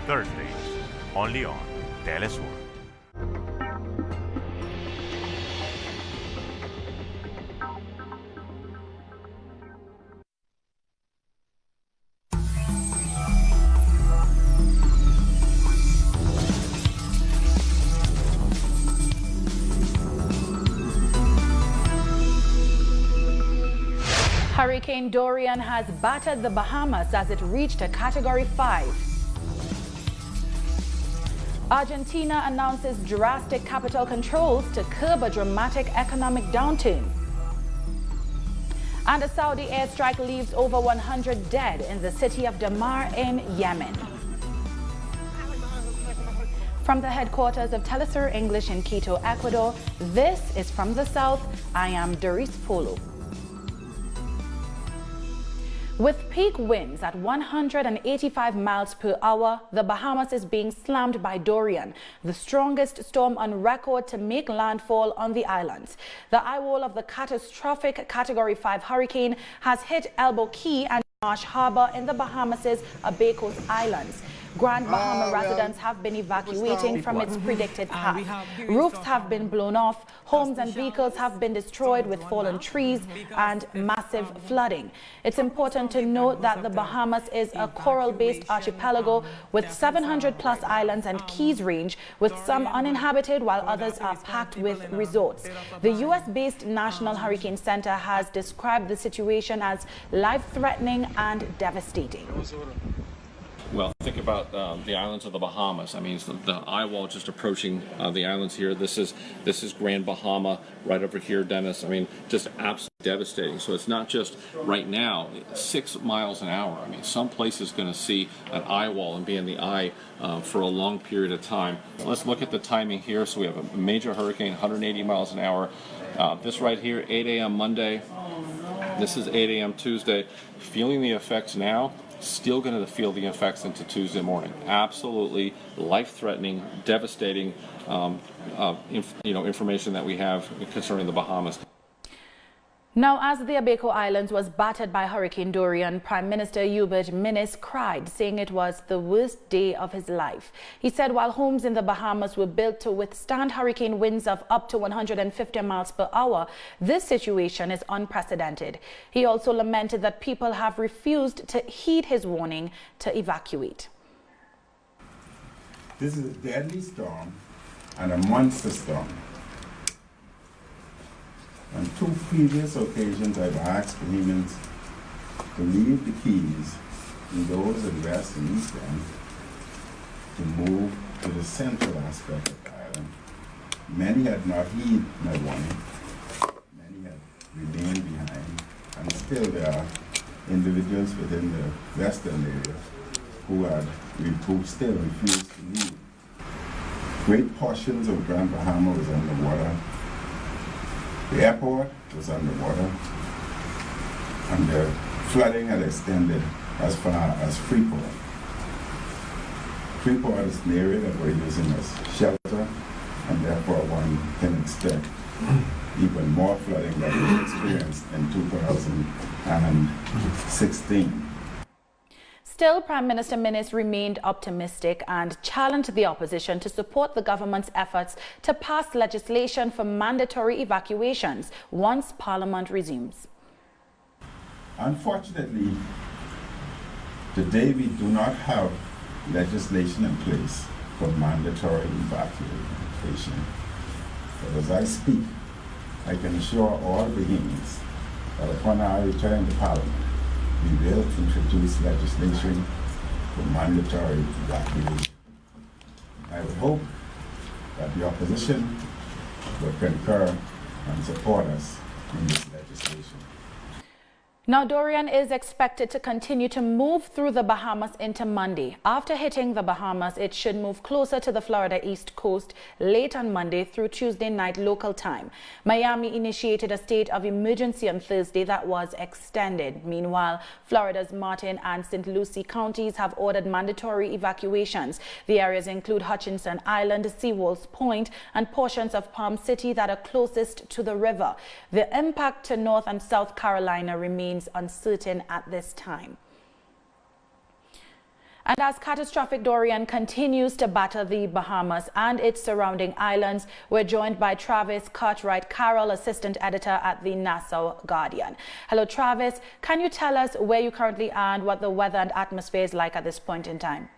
Thursdays, only on Telesur. Hurricane Dorian has battered the Bahamas as it reached a Category 5. Argentina announces drastic capital controls to curb a dramatic economic downturn. And a Saudi airstrike leaves over 100 dead in the city of Dammar in Yemen. From the headquarters of Telesur English in Quito, Ecuador, this is From the South. I am Doris Polo. With peak winds at 185 miles per hour, the Bahamas is being slammed by Dorian, the strongest storm on record to make landfall on the islands. The eye wall of the catastrophic Category 5 hurricane has hit Elbow Key and Marsh Harbor in the Bahamas' Abacos Islands. Grand Bahama residents have been evacuating from its predicted path. Roofs have been blown off, homes and vehicles have been destroyed with fallen trees and massive flooding. It's important to note that the Bahamas is a coral-based archipelago with 700 plus islands and keys range, with some uninhabited while others are packed with resorts. The US-based National Hurricane Center has described the situation as life-threatening and devastating. Well, think about the islands of the Bahamas. I mean, the eye wall just approaching the islands here. This is Grand Bahama right over here, Dennis. I mean, just absolutely devastating. So it's not just right now, 6 miles an hour. I mean, some place is going to see an eye wall and be in the eye for a long period of time. Let's look at the timing here. So we have a major hurricane, 180 miles an hour. This right here, 8 a.m. Monday. This is 8 a.m. Tuesday. Feeling the effects now. Still going to feel the effects into Tuesday morning. Absolutely life-threatening, devastating, information that we have concerning the Bahamas. Now, as the Abaco Islands was battered by Hurricane Dorian, Prime Minister Hubert Minnis cried, saying it was the worst day of his life. He said while homes in the Bahamas were built to withstand hurricane winds of up to 150 miles per hour, this situation is unprecedented. He also lamented that people have refused to heed his warning to evacuate. This is a deadly storm and a monster storm. On 2 previous occasions, I've asked Bahamians to leave the Keys and those at West and East End to move to the central aspect of the island. Many had not heeded my warning. Many had remained behind, and still there are individuals within the western area who still refuse to leave. Great portions of Grand Bahama was underwater. The airport was underwater, and the flooding had extended as far as Freeport. Freeport is an area that we're using as shelter, and therefore one can expect even more flooding than we experienced in 2016. Still, Prime Minister Minnis remained optimistic and challenged the opposition to support the government's efforts to pass legislation for mandatory evacuations once Parliament resumes. Unfortunately, today we do not have legislation in place for mandatory evacuation. But as I speak, I can assure all Bahamians that upon our return to Parliament, we will introduce legislation for mandatory evacuation. I would hope that the opposition will concur and support us in this legislation. Now, Dorian is expected to continue to move through the Bahamas into Monday. After hitting the Bahamas, it should move closer to the Florida East Coast late on Monday through Tuesday night local time. Miami initiated a state of emergency on Thursday that was extended. Meanwhile, Florida's Martin and St. Lucie counties have ordered mandatory evacuations. The areas include Hutchinson Island, Seawolves Point, and portions of Palm City that are closest to the river. The impact to North and South Carolina remains uncertain at this time. And as catastrophic Dorian continues to batter the Bahamas and its surrounding islands, we're joined by Travis Cartwright-Carroll, assistant editor at the Nassau Guardian. Hello, Travis. Can you tell us where you currently are and what the weather and atmosphere is like at this point in time?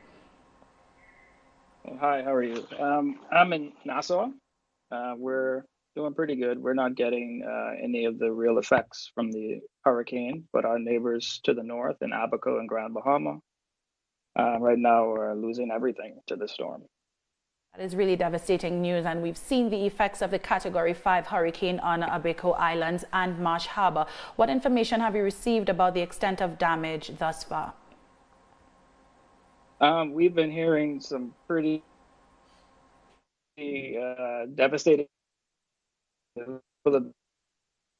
Hi, how are you? I'm in Nassau. We're doing pretty good. We're not getting any of the real effects from the hurricane, but our neighbors to the north in Abaco and Grand Bahama right now are losing everything to the storm. That is really devastating news, and we've seen the effects of the Category 5 hurricane on Abaco Islands and Marsh Harbor. What information have you received about the extent of damage thus far? We've been hearing some pretty devastating. People have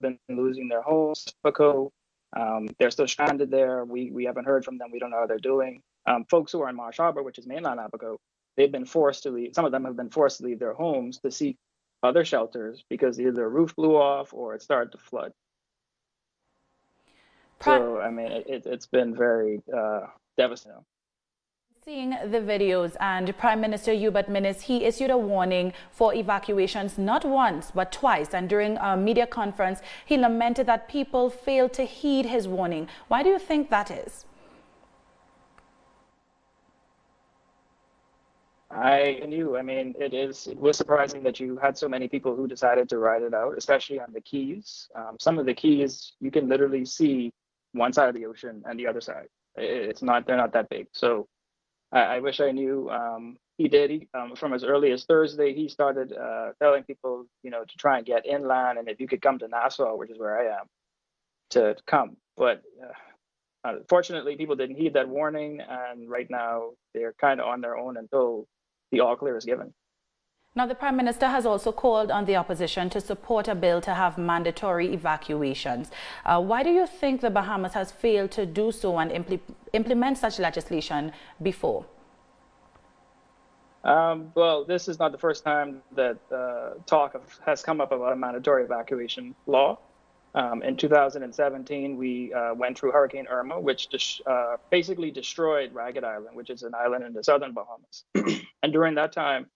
been losing their homes. Abaco, they're still stranded there. We haven't heard from them. We don't know how they're doing. Folks who are in Marsh Harbor, which is mainland Abaco, they've been forced to leave. Some of them have been forced to leave their homes to seek other shelters because either the roof blew off or it started to flood. So, I mean, it's been very devastating. Seeing the videos, and Prime Minister Hubert Minnis, he issued a warning for evacuations not once but twice, and during a media conference he lamented that people failed to heed his warning. Why do you think that is? I mean, it was surprising that you had so many people who decided to ride it out, especially on the Keys. Some of the Keys, you can literally see one side of the ocean and the other side. They're not that big. So I wish I knew. He did. From as early as Thursday, he started telling people, to try and get inland, and if you could come to Nassau, which is where I am, to come. But unfortunately, people didn't heed that warning, and right now they're kind of on their own until the all clear is given. Now, the Prime Minister has also called on the opposition to support a bill to have mandatory evacuations. Why do you think the Bahamas has failed to do so and implement such legislation before? Well, this is not the first time that talk has come up about a mandatory evacuation law. In 2017, we went through Hurricane Irma, which basically destroyed Ragged Island, which is an island in the southern Bahamas. And during that time,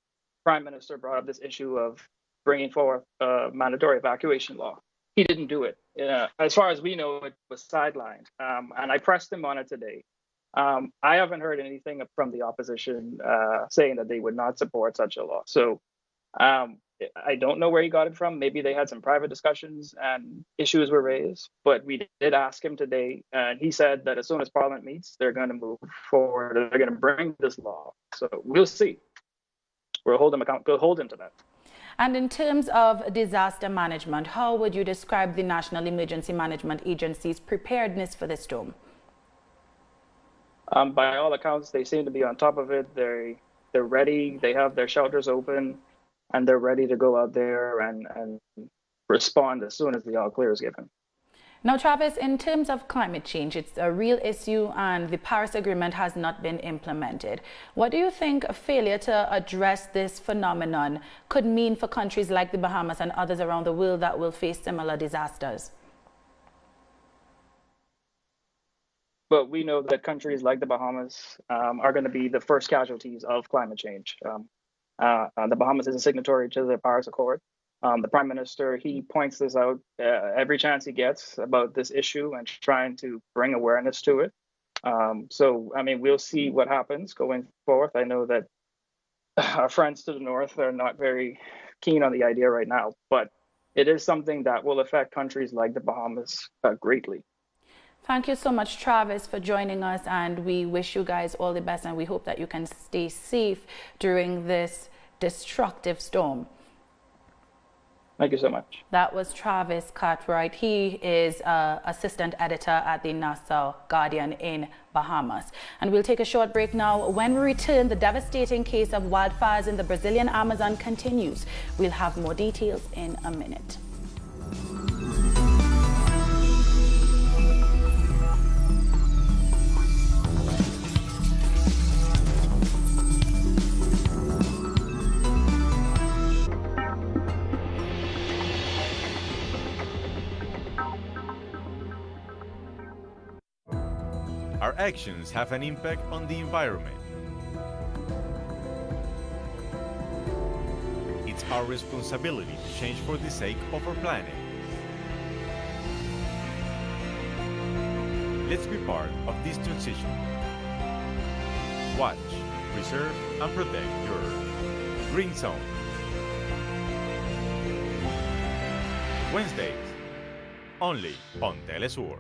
Prime Minister brought up this issue of bringing forth a mandatory evacuation law. He didn't do it. As far as we know, it was sidelined. And I pressed him on it today. I haven't heard anything from the opposition saying that they would not support such a law. So I don't know where he got it from. Maybe they had some private discussions and issues were raised. But we did ask him today, and he said that as soon as Parliament meets, they're going to move forward. They're going to bring this law. So we'll see. We'll hold him to that. And in terms of disaster management, how would you describe the National Emergency Management Agency's preparedness for this storm? By all accounts, they seem to be on top of it. They're ready. They have their shelters open, and they're ready to go out there and respond as soon as the all clear is given. Now, Travis, in terms of climate change, it's a real issue and the Paris Agreement has not been implemented. What do you think a failure to address this phenomenon could mean for countries like the Bahamas and others around the world that will face similar disasters? But we know that countries like the Bahamas are going to be the first casualties of climate change. The Bahamas is a signatory to the Paris Accord. The Prime Minister, he points this out every chance he gets about this issue and trying to bring awareness to it. So, I mean, we'll see what happens going forth. I know that our friends to the north are not very keen on the idea right now, but it is something that will affect countries like the Bahamas greatly. Thank you so much, Travis, for joining us, and we wish you guys all the best, and we hope that you can stay safe during this destructive storm. Thank you so much. That was Travis Cartwright. He is assistant editor at the Nassau Guardian in Bahamas. And we'll take a short break now. When we return, the devastating case of wildfires in the Brazilian Amazon continues. We'll have more details in a minute. Our actions have an impact on the environment. It's our responsibility to change for the sake of our planet. Let's be part of this transition. Watch, preserve, and protect your Earth. Green Zone. Wednesdays, only on Telesur.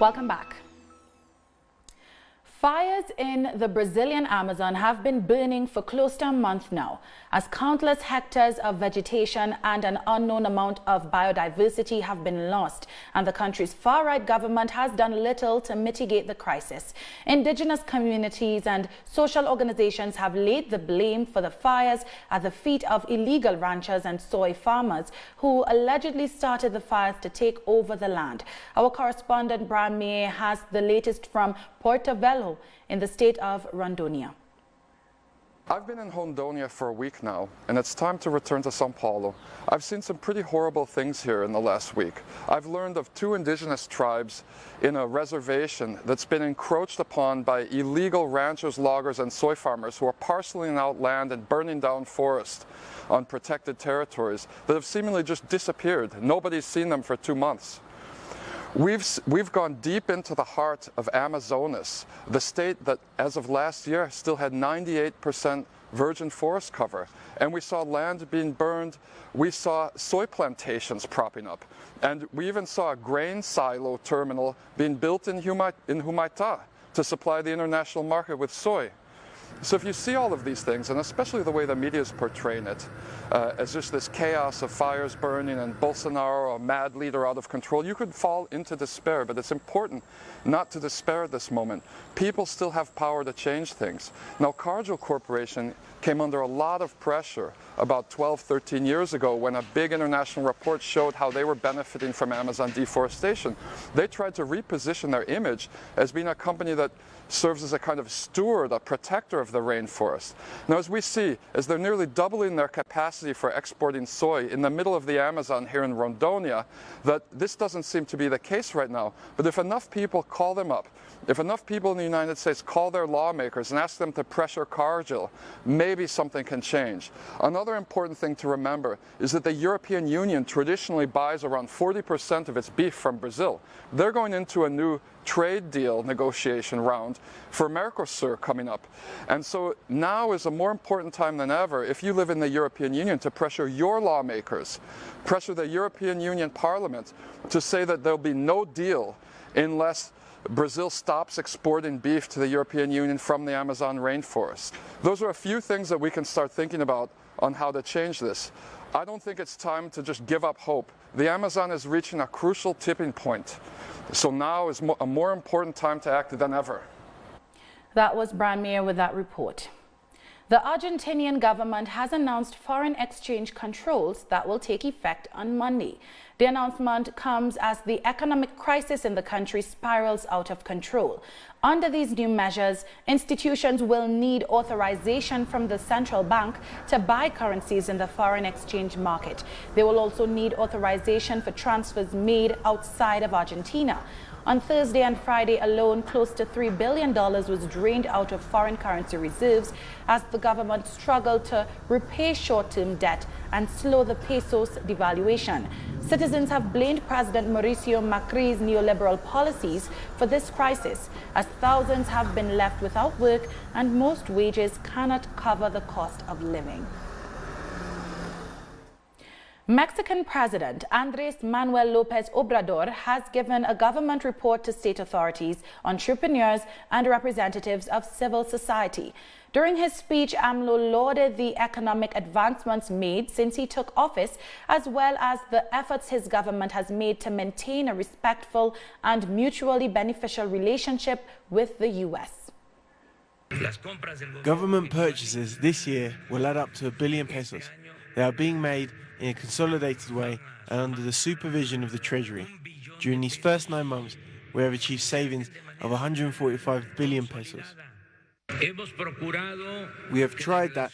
Welcome back. Fires in the Brazilian Amazon have been burning for close to a month now, as countless hectares of vegetation and an unknown amount of biodiversity have been lost, and the country's far-right government has done little to mitigate the crisis. Indigenous communities and social organizations have laid the blame for the fires at the feet of illegal ranchers and soy farmers who allegedly started the fires to take over the land. Our correspondent Brian May has the latest from Porto Velho in the state of Rondônia. I've been in Rondônia for a week now, and it's time to return to São Paulo. I've seen some pretty horrible things here in the last week. I've learned of 2 indigenous tribes in a reservation that's been encroached upon by illegal ranchers, loggers, and soy farmers who are parceling out land and burning down forest on protected territories that have seemingly just disappeared. Nobody's seen them for 2 months. We've gone deep into the heart of Amazonas, the state that, as of last year, still had 98% virgin forest cover. And we saw land being burned, we saw soy plantations propping up, and we even saw a grain silo terminal being built in Humaitá to supply the international market with soy. So if you see all of these things, and especially the way the media is portraying it, as just this chaos of fires burning and Bolsonaro, a mad leader out of control, you could fall into despair. But it's important not to despair at this moment. People still have power to change things. Now, Cargill Corporation came under a lot of pressure about 12, 13 years ago when a big international report showed how they were benefiting from Amazon deforestation. They tried to reposition their image as being a company that serves as a kind of steward, a protector of the rainforest. Now, as we see, as they're nearly doubling their capacity for exporting soy in the middle of the Amazon here in Rondônia, that this doesn't seem to be the case right now. But if enough people call them up, if enough people in the United States call their lawmakers and ask them to pressure Cargill, maybe something can change. Another important thing to remember is that the European Union traditionally buys around 40% of its beef from Brazil. They're going into a new trade deal negotiation round for Mercosur coming up. And so now is a more important time than ever, if you live in the European Union, to pressure your lawmakers, pressure the European Union Parliament to say that there'll be no deal unless Brazil stops exporting beef to the European Union from the Amazon rainforest. Those are a few things that we can start thinking about on how to change this. I don't think it's time to just give up hope. The Amazon is reaching a crucial tipping point. So now is a more important time to act than ever. That was Brian Mayer with that report. The Argentinian government has announced foreign exchange controls that will take effect on Monday. The announcement comes as the economic crisis in the country spirals out of control. Under these new measures, institutions will need authorization from the central bank to buy currencies in the foreign exchange market. They will also need authorization for transfers made outside of Argentina. On Thursday and Friday alone, close to $3 billion was drained out of foreign currency reserves as the government struggled to repay short-term debt and slow the peso's devaluation. Citizens have blamed President Mauricio Macri's neoliberal policies for this crisis, as thousands have been left without work and most wages cannot cover the cost of living. Mexican President Andrés Manuel López Obrador has given a government report to state authorities, entrepreneurs, and representatives of civil society. During his speech, AMLO lauded the economic advancements made since he took office, as well as the efforts his government has made to maintain a respectful and mutually beneficial relationship with the U.S. Government purchases this year will add up to $1 billion pesos. They are being made in a consolidated way and under the supervision of the Treasury. During these first 9 months, we have achieved savings of 145 billion pesos. We have tried that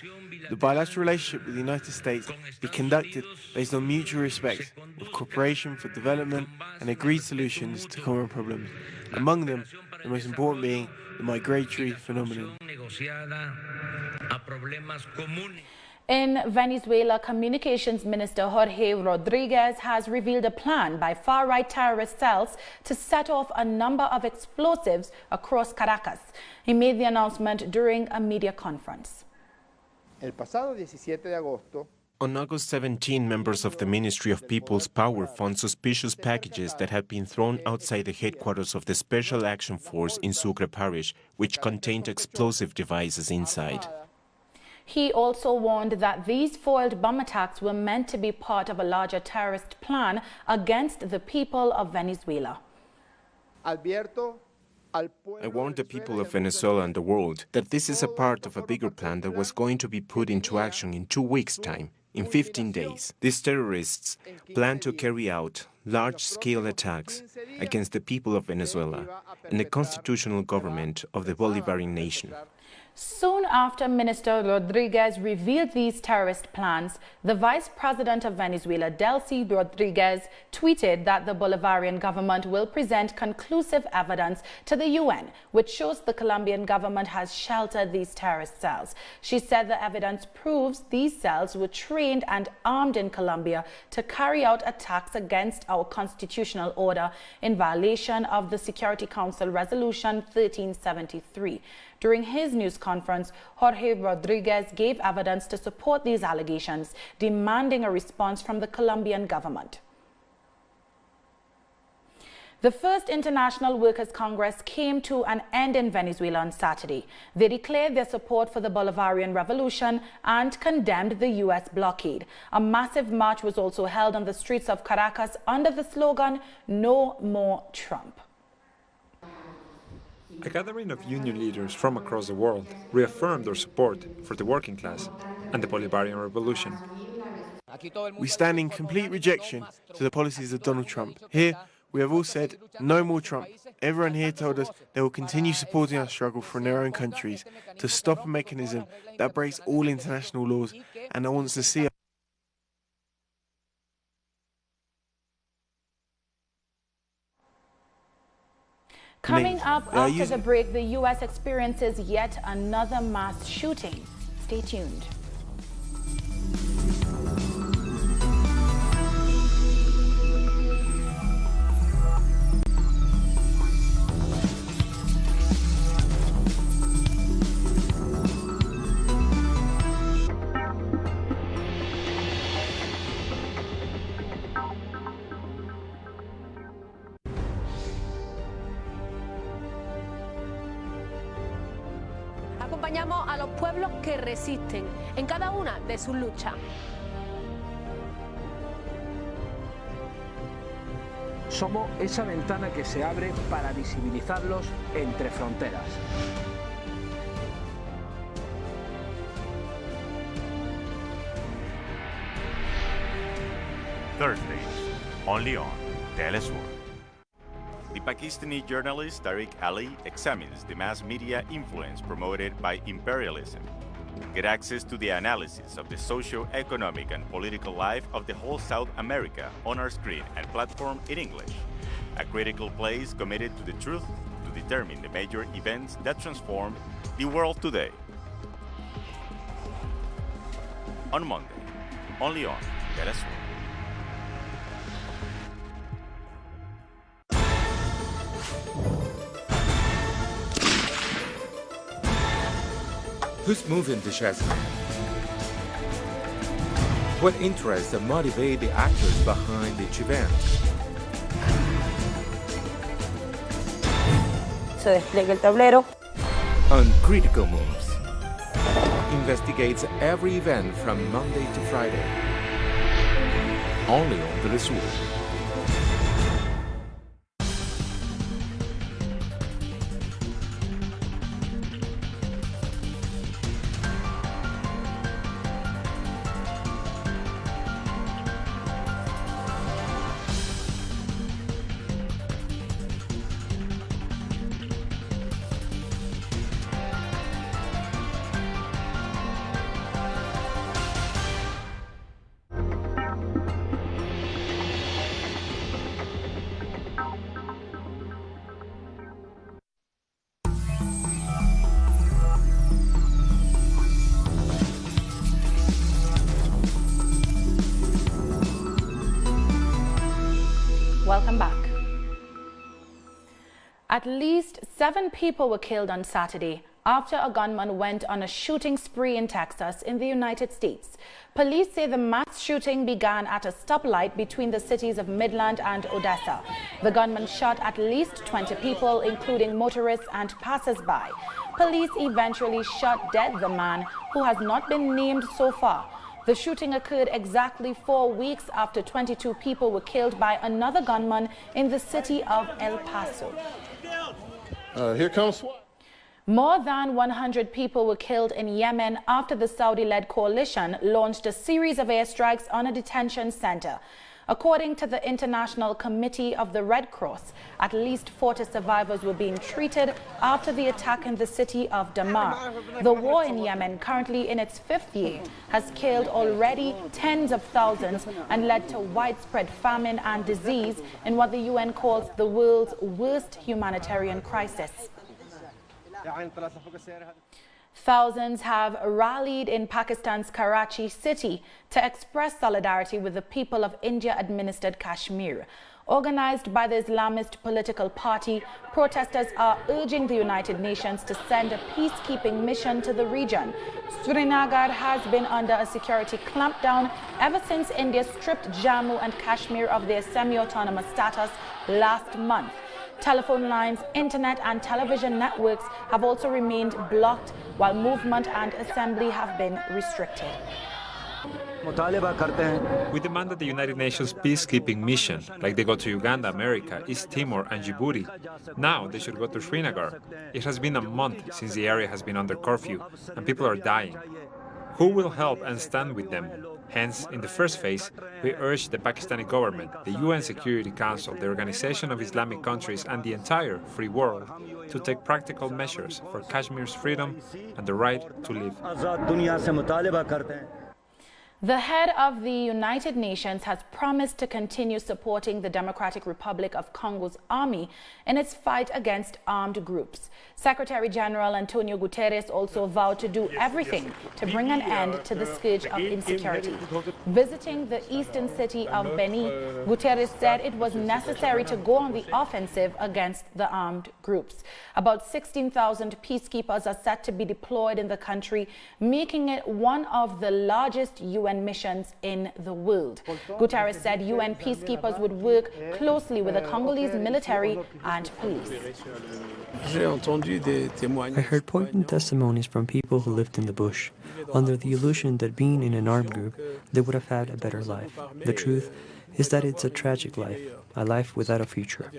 the bilateral relationship with the United States be conducted based on mutual respect, with cooperation for development and agreed solutions to common problems, among them the most important being the migratory phenomenon. In Venezuela, Communications Minister Jorge Rodriguez has revealed a plan by far-right terrorist cells to set off a number of explosives across Caracas. He made the announcement during a media conference. On August 17, members of the Ministry of People's Power found suspicious packages that had been thrown outside the headquarters of the Special Action Force in Sucre Parish, which contained explosive devices inside. He also warned that these foiled bomb attacks were meant to be part of a larger terrorist plan against the people of Venezuela. I warned the people of Venezuela and the world that this is a part of a bigger plan that was going to be put into action in 2 weeks' time, in 15 days. These terrorists plan to carry out large-scale attacks against the people of Venezuela and the constitutional government of the Bolivarian nation. Soon after Minister Rodriguez revealed these terrorist plans, the Vice President of Venezuela, Delcy Rodriguez, tweeted that the Bolivarian government will present conclusive evidence to the UN, which shows the Colombian government has sheltered these terrorist cells. She said the evidence proves these cells were trained and armed in Colombia to carry out attacks against our constitutional order in violation of the Security Council Resolution 1373. During his news conference, Jorge Rodriguez gave evidence to support these allegations, demanding a response from the Colombian government. The first International Workers' Congress came to an end in Venezuela on Saturday. They declared their support for the Bolivarian Revolution and condemned the U.S. blockade. A massive march was also held on the streets of Caracas under the slogan, "No More Trump." A gathering of union leaders from across the world reaffirmed their support for the working class and the Bolivarian Revolution. We stand in complete rejection to the policies of Donald Trump. Here, we have all said, no more Trump. Everyone here told us they will continue supporting our struggle from their own countries to stop a mechanism that breaks all international laws and that wants to see Coming up after the break, the U.S. experiences yet another mass shooting. Stay tuned. Acompañamos a los pueblos que resisten en cada una de sus luchas. Somos esa ventana que se abre para visibilizarlos entre fronteras. Thursdays, only on FtS. The Pakistani journalist Tariq Ali examines the mass media influence promoted by imperialism. Get access to the analysis of the socio-economic and political life of the whole South America on our screen and platform in English. A critical place committed to the truth to determine the major events that transformed the world today. On Monday, only on FtS. Who's moving the chassis? What interests and motivate the actors behind each event? Se despliega el tablero. Uncritical Moves investigates every event from Monday to Friday. Only on Telesur. Welcome back. At least 7 people were killed on Saturday after a gunman went on a shooting spree in Texas in the United States. Police say the mass shooting began at a stoplight between the cities of Midland and Odessa. The gunman shot at least 20 people, including motorists and passers-by. Police eventually shot dead the man, who has not been named so far. The shooting occurred exactly 4 weeks after 22 people were killed by another gunman in the city of El Paso. Here comes SWAT. More than 100 people were killed in Yemen after the Saudi-led coalition launched a series of airstrikes on a detention center. According to the International Committee of the Red Cross, at least 40 survivors were being treated after the attack in the city of Dammar. The war in Yemen, currently in its 5th year, has killed already tens of thousands and led to widespread famine and disease in what the UN calls the world's worst humanitarian crisis. Thousands have rallied in Pakistan's Karachi city to express solidarity with the people of India-administered Kashmir. Organized by the Islamist political party, protesters are urging the United Nations to send a peacekeeping mission to the region. Srinagar has been under a security clampdown ever since India stripped Jammu and Kashmir of their semi-autonomous status last month. Telephone lines, internet and television networks have also remained blocked, while movement and assembly have been restricted. We demand that the United Nations peacekeeping mission, like they go to Uganda, America, East Timor and Djibouti, now they should go to Srinagar. It has been a month since the area has been under curfew and people are dying. Who will help and stand with them? Hence, in the first phase, we urge the Pakistani government, the UN Security Council, the Organization of Islamic Countries and the entire free world to take practical measures for Kashmir's freedom and the right to live. The head of the United Nations has promised to continue supporting the Democratic Republic of Congo's army in its fight against armed groups. Secretary General Antonio Guterres also vowed to do everything to bring an end to the scourge of insecurity. Visiting the eastern city of Beni, Guterres said it was necessary to go on the offensive against the armed groups. About 16,000 peacekeepers are set to be deployed in the country, making it one of the largest UN missions in the world. Guterres said UN peacekeepers would work closely with the Congolese military and police. I heard poignant testimonies from people who lived in the bush, under the illusion that being in an armed group, they would have had a better life. The truth is that it's a tragic life, a life without a future.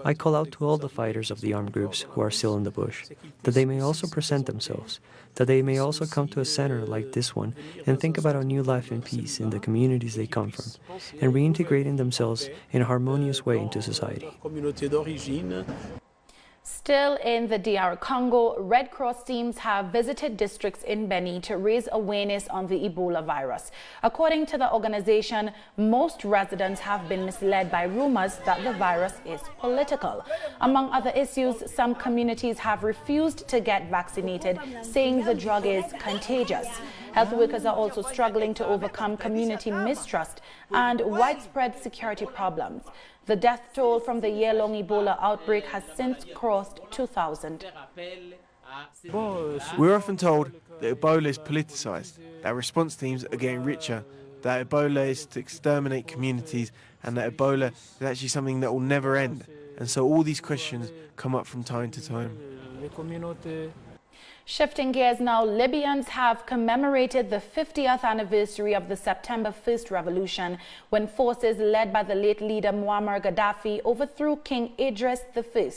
I call out to all the fighters of the armed groups who are still in the bush, that they may also present themselves, that they may also come to a center like this one and think about a new life in peace in the communities they come from, and reintegrating themselves in a harmonious way into society. Still in the DR Congo, Red Cross teams have visited districts in Beni to raise awareness on the Ebola virus. According to the organization, most residents have been misled by rumors that the virus is political. Among other issues, some communities have refused to get vaccinated, saying the drug is contagious. Health workers are also struggling to overcome community mistrust and widespread security problems. The death toll from the year-long Ebola outbreak has since crossed 2,000. We're often told that Ebola is politicized, that response teams are getting richer, that Ebola is to exterminate communities, and that Ebola is actually something that will never end. And so all these questions come up from time to time. Shifting gears now, Libyans have commemorated the 50th anniversary of the September 1st revolution, when forces led by the late leader Muammar Gaddafi overthrew King Idris I.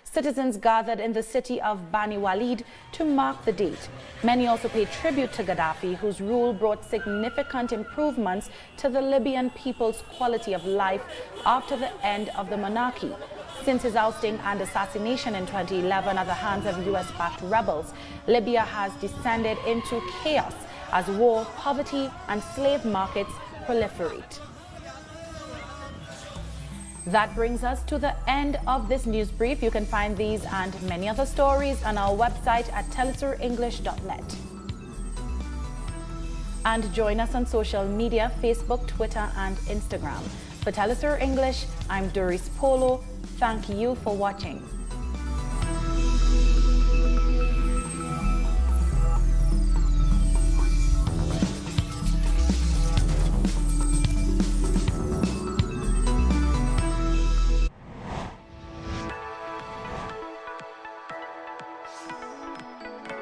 Citizens gathered in the city of Bani Walid to mark the date. Many also paid tribute to Gaddafi, whose rule brought significant improvements to the Libyan people's quality of life after the end of the monarchy. Since his ousting and assassination in 2011 at the hands of US-backed rebels, Libya has descended into chaos as war, poverty, and slave markets proliferate. That brings us to the end of this news brief. You can find these and many other stories on our website at telesurenglish.net. And join us on social media, Facebook, Twitter, and Instagram. For Telesur English, I'm Doris Polo. Thank you for watching.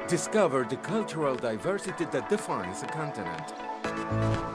Discover the cultural diversity that defines a continent.